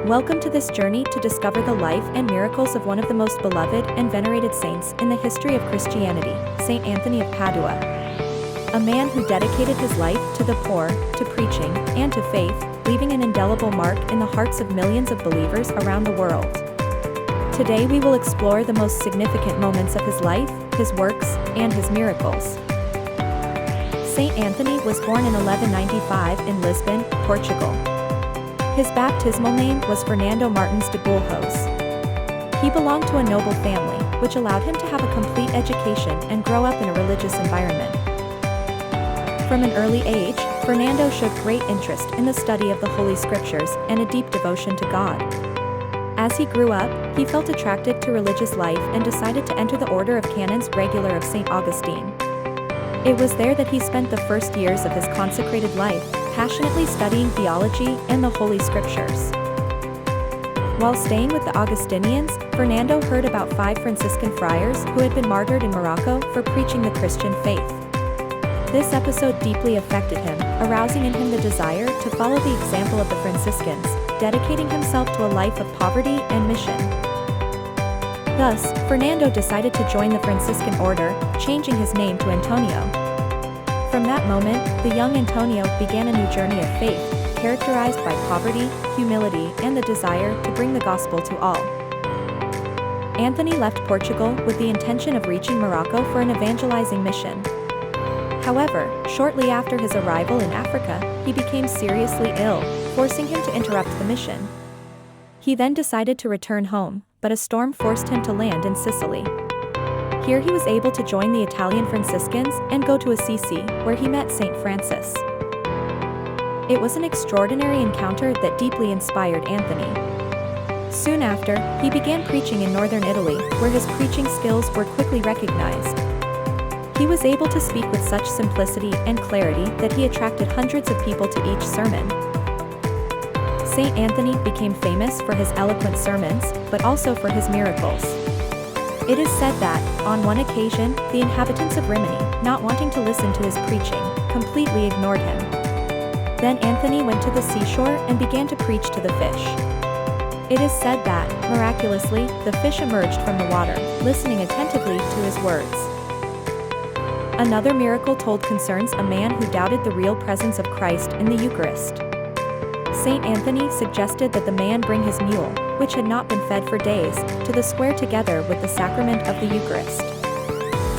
Welcome to this journey to discover the life and miracles of one of the most beloved and venerated saints in the history of Christianity, Saint Anthony of Padua. A man who dedicated his life to the poor, to preaching, and to faith, leaving an indelible mark in the hearts of millions of believers around the world. Today we will explore the most significant moments of his life, his works, and his miracles. Saint Anthony was born in 1195 in Lisbon, Portugal. His baptismal name was Fernando Martins de Bulhões. He belonged to a noble family, which allowed him to have a complete education and grow up in a religious environment. From an early age, Fernando showed great interest in the study of the Holy Scriptures and a deep devotion to God. As he grew up, he felt attracted to religious life and decided to enter the Order of Canons Regular of St. Augustine. It was there that he spent the first years of his consecrated life, passionately studying theology and the Holy Scriptures. While staying with the Augustinians, Fernando heard about 5 Franciscan friars who had been martyred in Morocco for preaching the Christian faith. This episode deeply affected him, arousing in him the desire to follow the example of the Franciscans, dedicating himself to a life of poverty and mission. Thus, Fernando decided to join the Franciscan order, changing his name to Antonio. From that moment, the young Antonio began a new journey of faith, characterized by poverty, humility, and the desire to bring the gospel to all. Anthony left Portugal with the intention of reaching Morocco for an evangelizing mission. However, shortly after his arrival in Africa, he became seriously ill, forcing him to interrupt the mission. He then decided to return home, but a storm forced him to land in Sicily. Here he was able to join the Italian Franciscans and go to Assisi, where he met Saint Francis. It was an extraordinary encounter that deeply inspired Anthony. Soon after, he began preaching in northern Italy, where his preaching skills were quickly recognized. He was able to speak with such simplicity and clarity that he attracted hundreds of people to each sermon. Saint Anthony became famous for his eloquent sermons, but also for his miracles. It is said that, on one occasion, the inhabitants of Rimini, not wanting to listen to his preaching, completely ignored him. Then Anthony went to the seashore and began to preach to the fish. It is said that, miraculously, the fish emerged from the water, listening attentively to his words. Another miracle told concerns a man who doubted the real presence of Christ in the Eucharist. Saint Anthony suggested that the man bring his mule, which had not been fed for days, to the square together with the sacrament of the Eucharist.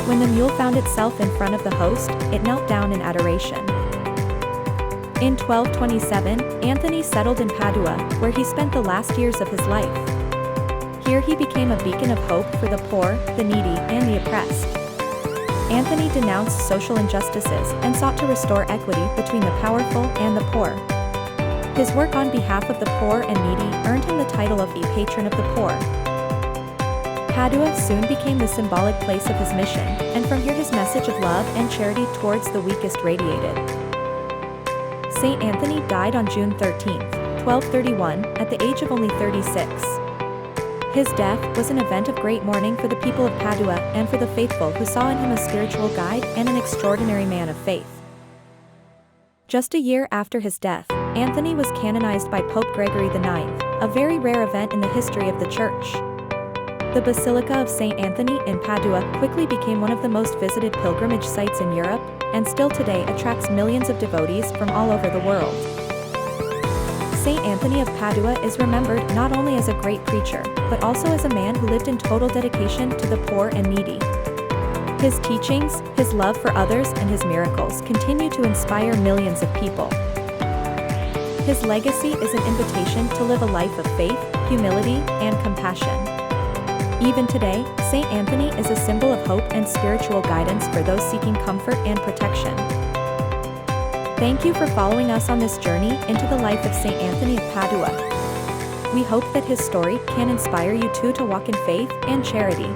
When the mule found itself in front of the host, it knelt down in adoration. In 1227, Anthony settled in Padua, where he spent the last years of his life. Here he became a beacon of hope for the poor, the needy, and the oppressed. Anthony denounced social injustices and sought to restore equity between the powerful and the poor. His work on behalf of the poor and needy earned him the title of a patron of the poor. Padua soon became the symbolic place of his mission, and from here his message of love and charity towards the weakest radiated. Saint Anthony died on June 13, 1231, at the age of only 36. His death was an event of great mourning for the people of Padua and for the faithful who saw in him a spiritual guide and an extraordinary man of faith. Just a year after his death, Anthony was canonized by Pope Gregory IX, a very rare event in the history of the Church. The Basilica of Saint Anthony in Padua quickly became one of the most visited pilgrimage sites in Europe, and still today attracts millions of devotees from all over the world. Saint Anthony of Padua is remembered not only as a great preacher, but also as a man who lived in total dedication to the poor and needy. His teachings, his love for others, and his miracles continue to inspire millions of people. His legacy is an invitation to live a life of faith, humility, and compassion. Even today, Saint Anthony is a symbol of hope and spiritual guidance for those seeking comfort and protection. Thank you for following us on this journey into the life of Saint Anthony of Padua. We hope that his story can inspire you too to walk in faith and charity.